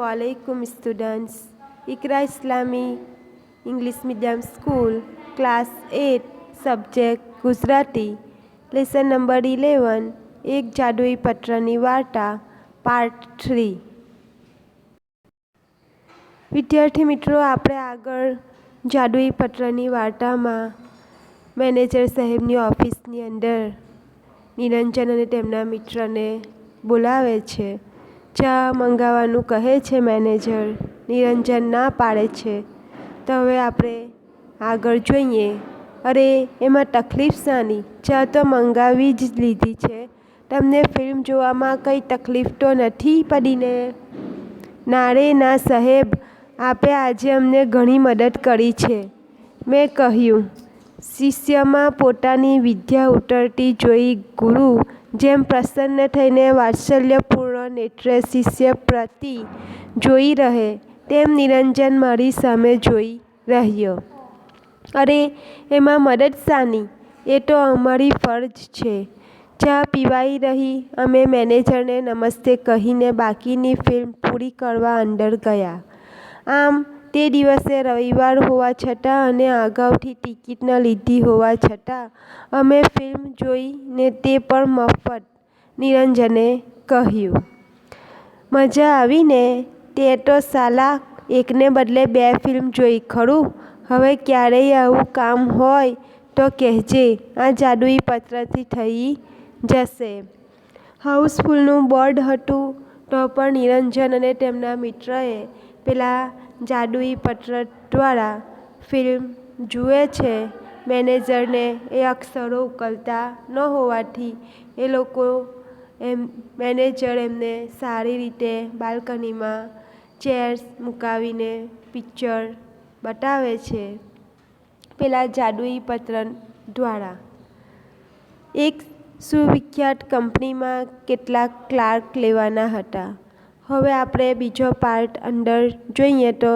Assalamualaikum students. Ikra Islami English Medium School Class 8 Subject Gujarati Lesson number 11 એક જાદુઈ પત્રની વાર્તા part 3. વિદ્યાર્થી મિત્રો, આપણે આગળ જાદુઈ પત્રની વાર્તામાં મેનેજર સાહેબની ઓફિસની અંદર નિરંજન અને તેમના મિત્રને બોલાવે છે. ચા મંગાવવાનું કહે છે મેનેજર. નિરંજન ના પાડે છે. તો હવે આપણે આગળ જોઈએ. અરે એમાં તકલીફ શાની? ચા તો મંગાવી જ લીધી છે. તમને ફિલ્મ જોવામાં કંઈ તકલીફ તો નથી પડીને? ના રે ના સાહેબ, આપે આજે અમને ઘણી મદદ કરી છે, મેં કહ્યું. શિષ્યમાં પોતાની વિદ્યા ઉતરતી જોઈ ગુરુ જેમ પ્રસન્ન થઈને વાત્સલ્યપૂર્ણ નેત્રે શિષ્ય પ્રતિ જોઈ રહે તેમ નિરંજન મારી સામે જોઈ રહ્યો. અરે એમાં મદદ શાની? એ તો અમારી ફરજ છે. ચા પીવાઈ રહી અમે મેનેજરને નમસ્તે કહીને બાકીની ફિલ્મ પૂરી કરવા અંદર ગયા. આમ તે દિવસે રવિવાર હોવા છતાં અને અગાઉથી ટિકિટ ન લીધી હોવા છતાં અમે ફિલ્મ જોઈ ને તે પણ મફત, નિરંજને કહ્યું. મજા આવીને? તે તો સાલા એકને બદલે 2 ફિલ્મ જોઈ ખરું. હવે ક્યારેય આવું કામ હોય તો કહેજે, આ જાદુઈ પત્રથી થઈ જશે. હાઉસફુલનું બોર્ડ હતું તો પણ નિરંજન અને તેમના મિત્રએ પેલા જાદુઈ પત્ર દ્વારા ફિલ્મ જુએ છે. મેનેજરને એ અક્ષરો ઉકલતા ન હોવાથી એ લોકો મેનેજર એમને સારી રીતે બાલ્કનીમાં ચેર્સ મુકાવીને પિક્ચર બતાવે છે પેલા જાદુઈ પત્ર દ્વારા. એક સુવિખ્યાત કંપનીમાં કેટલાક ક્લાર્ક લેવાના હતા. હવે આપણે બીજો પાર્ટ અંદર જોઈએ તો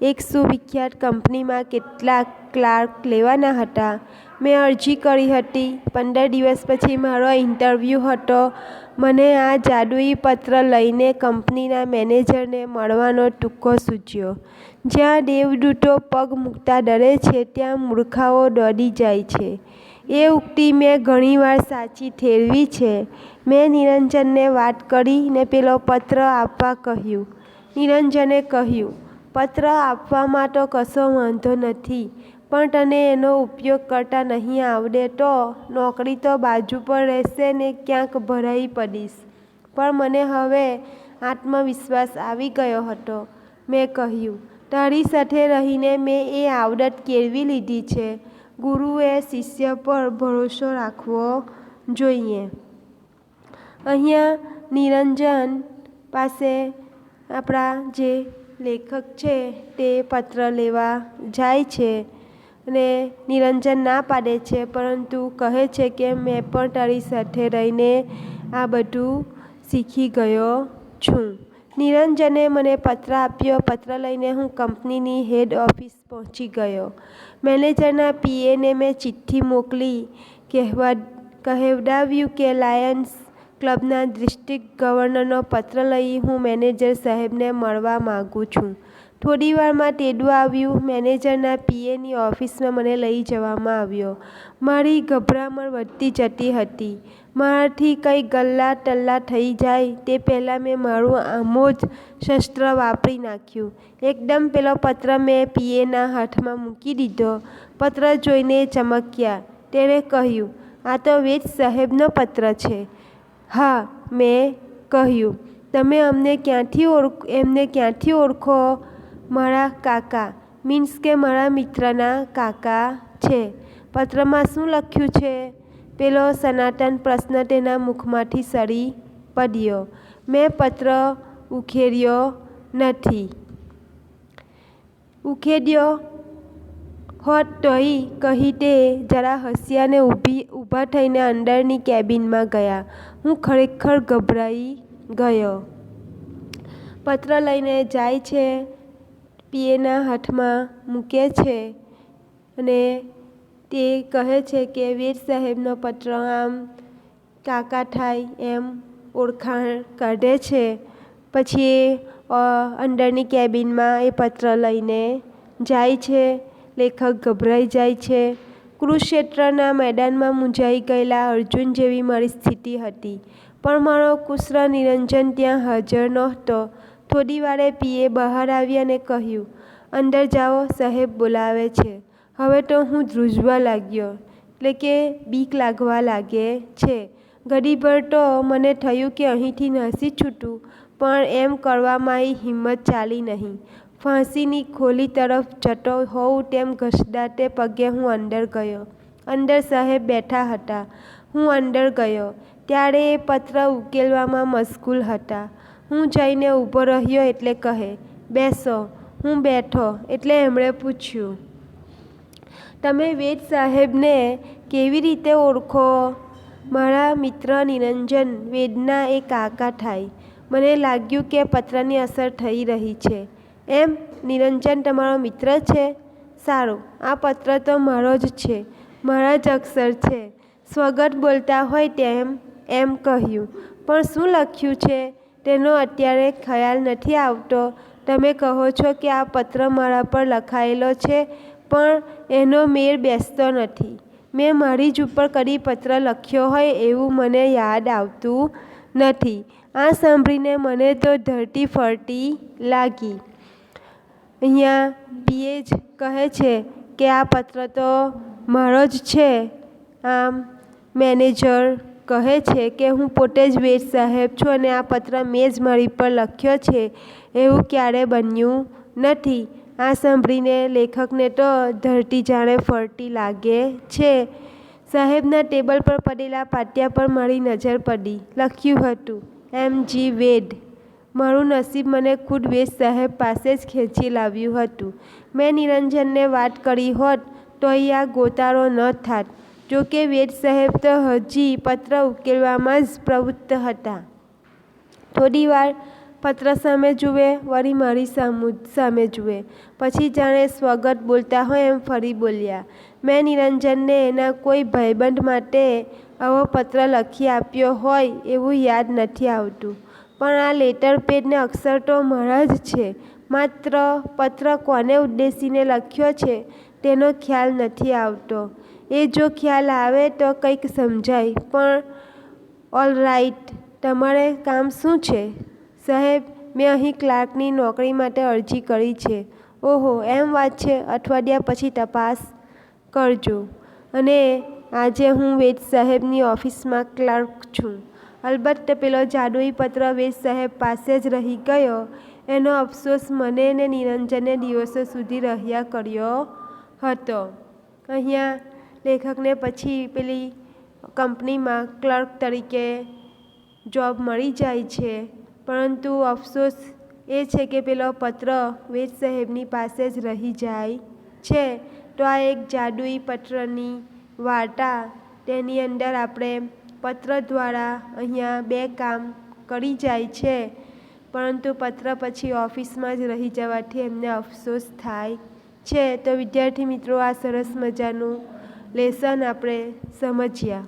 એક સુવિખ્યાત કંપનીમાં કેટલાક ક્લાર્ક લેવાના હતા. મેં અરજી કરી હતી. 15 દિવસ પછી મારો ઇન્ટરવ્યૂ હતો. મને આ જાદુઈ પત્ર લઈને કંપનીના મેનેજરને મળવાનો તુક્કો સૂચ્યો. જ્યાં દેવદૂતો પગ મૂકતા ડરે છે ત્યાં મૂર્ખાઓ દોડી જાય છે. એ ઉક્તિ મેં ઘણીવાર સાચી ઠેરવી છે. મેં નિરંજનને વાત કરી ને પેલો પત્ર આપવા કહ્યું. નિરંજને કહ્યું, પત્ર આપવામાં તો કશો વાંધો નથી, પણ તને એનો ઉપયોગ કરતા નહીં આવડે તો નોકરી તો બાજુ પર રહેશે ને ક્યાંક ભરાઈ પડીશ. પણ મને હવે આત્મવિશ્વાસ આવી ગયો હતો. મેં કહ્યું, તારી સાથે રહીને મેં એ આવડત કેળવી લીધી છે. ગુરુએ શિષ્ય પર ભરોસો રાખવો જોઈએ. અહીંયા નિરંજન પાસે આપણા જે લેખક છે તે પત્ર લેવા જાય છે અને નિરંજન ના પાડે છે, પરંતુ કહે છે કે મેં પણ તારી સાથે રહીને આ બધું શીખી ગયો છું. નિરંજને મને પત્ર આપ્યો. પત્ર લઈને હું કંપનીની હેડ ઓફિસ પહોંચી ગયો. મેનેજરના પીએને મેં ચિઠ્ઠી મોકલી કહેવડાવ્યું કે લાયન્સ ક્લબના ડિસ્ટ્રિક્ટ ગવર્નરનો પત્ર લઈ હું મેનેજર સાહેબને મળવા માગું છું. થોડી વારમાં તેડું આવ્યું. મેનેજરના પીએની ઓફિસમાં મને લઈ જવામાં આવ્યો. મારી ગભરામણ વધતી જતી હતી. મારાથી કંઈ ગલ્લા ટલ્લા થઈ જાય તે પહેલાં મેં મારું આમોજ શસ્ત્ર વાપરી નાખ્યું. એકદમ પેલો પત્ર મેં પીએના હાથમાં મૂકી દીધો. પત્ર જોઈને ચમક્યા. તેણે કહ્યું, આ તો વેદ સાહેબનો પત્ર છે. હા, મેં કહ્યું. તમે એમને ક્યાંથી ઓળખો? મારા કાકા, મીન્સ કે મારા મિત્રના કાકા છે. પત્રમાં શું લખ્યું છે? પેલો સનાતન પ્રશ્ન તેના મુખમાંથી સરી પડ્યો. મેં પત્ર ઉખેડ્યો નથી. ઉખેડ્યો હોત તોય કહી તે જરા હસ્યા ને ઊભા થઈને અંદરની કેબિનમાં ગયા. હું ખરેખર ગભરાઈ ગયો. પત્ર લઈને જાય છે, પીએના હાથમાં મૂકે છે અને તે કહે છે કે વેદ સાહેબનો પત્ર. આમ કાકા થાય એમ ઓળખાણ કાઢે છે. પછી એ અંદરની કેબિનમાં એ પત્ર લઈને જાય છે. લેખક ગભરાઈ જાય છે. કુરુક્ષેત્રના મેદાનમાં મૂંઝાઈ ગયેલા અર્જુન જેવી મારી સ્થિતિ હતી. પણ મારો કુશળ નિરંજન ત્યાં હાજર નહોતો. થોડી વારે પીએ બહાર આવી અને કહ્યું, અંદર જાઓ, સાહેબ બોલાવે છે. હવે તો હું ધ્રુજવા લાગ્યો, એટલે કે બીક લાગવા લાગે છે. ઘડીભર તો મને થયું કે અહીંથી નાસી છૂટું, પણ એમ કરવામાં હિંમત ચાલી નહીં. ફાંસીની ખોલી તરફ જતો હોઉં તેમ ઘસડાતે પગે હું અંદર ગયો. અંદર સાહેબ બેઠા હતા. હું અંદર ગયો ત્યારે એ પત્ર ઉકેલવામાં મશગુલ હતા. હું જઈને ઊભો રહ્યો એટલે કહે, બેસો. હું બેઠો એટલે એમણે પૂછ્યું, તમે વેદ સાહેબને કેવી રીતે ઓળખો? મારા મિત્ર નિરંજન વેદના એ કાકા થાય. મને લાગ્યું કે પત્રની અસર થઈ રહી છે. એમ, નિરંજન તમારો મિત્ર છે? સારું, આ પત્ર તો મારો જ છે, મારા જ અક્ષર છે. સ્વગત બોલતા હોય તેમ એમ કહ્યું. પણ શું લખ્યું છે તેનો અત્યારે ખ્યાલ નથી આવતો. તમે કહો છો કે આ પત્ર મારા પર લખાયેલો છે, પણ એનો મેળ બેસતો નથી. મેં મારી જ ઉપર કદી પત્ર લખ્યો હોય એવું મને યાદ આવતું નથી. આ સાંભળીને મને તો ધરતી ફરતી લાગી. અહીંયા પીએ જ કહે છે કે આ પત્ર તો મારો જ છે. આમ મેનેજર કહે છે કે હું પોતે જ વેદ સાહેબ છું અને આ પત્ર મેં જ મારી પર લખ્યો છે. એવું ક્યારે બન્યું નથી. આ સાંભળીને લેખકને તો ધરતી જાણે ફરતી લાગે છે. સાહેબના ટેબલ પર પડેલા પાટિયા પર મારી નજર પડી. લખ્યું હતું, M.G. વેદ. મારું નસીબ મને ખુદ વેદ સાહેબ પાસે જ ખેંચી લાવ્યું હતું. મેં નિરંજનને વાત કરી હોત તો આ ગોતાળો ન થાત. જોકે વેદ સાહેબ તો હજી પત્ર ઉકેલવામાં જ પ્રવૃત્ત હતા. થોડી વાર પત્ર સામે જુએ, વળી મારી સામે જુએ, પછી જાણે સ્વગત બોલતા હોય એમ ફરી બોલ્યા, મેં નિરંજનને એના કોઈ ભાઈબંધ માટે આવો પત્ર લખી આપ્યો હોય એવું યાદ નથી આવતું. પણ આ લેટર પેડ ને અક્ષર તો મારા જ છે. માત્ર પત્ર કોને ઉદ્દેશીને લખ્યો છે તેનો ખ્યાલ નથી આવતો. એ જો ખ્યાલ આવે તો કંઈક સમજાય. પણ ઓલ રાઈટ, તમારે કામ શું છે? સાહેબ, મેં અહીં ક્લાર્કની નોકરી માટે અરજી કરી છે. ઓહો, એમ વાત છે. અઠવાડિયા પછી તપાસ કરજો. અને આજે હું વેદ સાહેબની ઓફિસમાં ક્લાર્ક છું. અલબત્ત પેલો જાદુઈ પત્ર વેદ સાહેબ પાસે જ રહી ગયો એનો અફસોસ મને ને નિરંજને દિવસો સુધી રહ્યા કર્યો હતો. અહીંયા લેખકને પછી પેલી કંપનીમાં ક્લર્ક તરીકે જોબ મળી જાય છે. પરંતુ અફસોસ એ છે કે પેલો પત્ર વેદ સાહેબની પાસે જ રહી જાય છે. તો આ એક જાદુઈ પત્રની વાર્તા, તેની અંદર આપણે પત્ર દ્વારા અહીંયા બે કામ કરી જાય છે, પરંતુ પત્ર પછી ઓફિસમાં જ રહી જવાથી એમને અફસોસ થાય છે. તો વિદ્યાર્થી મિત્રો, આ સરસ મજાનું લેસન આપણે સમજ્યા.